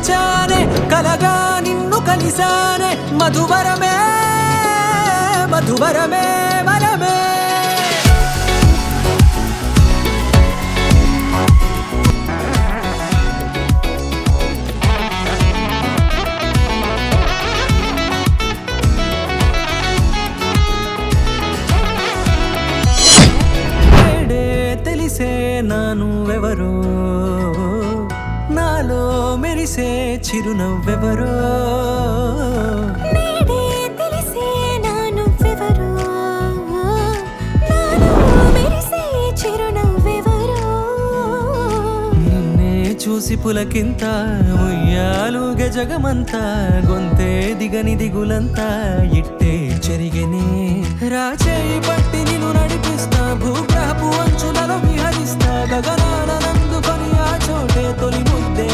పిలిచానే కలగా నిన్ను కలిసానే మధువరమే మధువరమే వరమే తెలిసే నానువెవరో నాలో మెరిసే చిరునవ్వెవరో నేడే తెలిసే నానువెవరో నాలో మెరిసే చిరునవ్వెవరో నిన్నే చూసి పులకింత ఉయ్యాలుగ జగమంతా గొంతే దిగని దిగులంతా ఇట్టే చెరిగెనే రాచేయి పట్టి నిన్ను నడిపిస్తా భూగ్రహపు అంచులలో విహరిస్తా గగనానందుకొని ఆ చోటే తొలి ముద్దే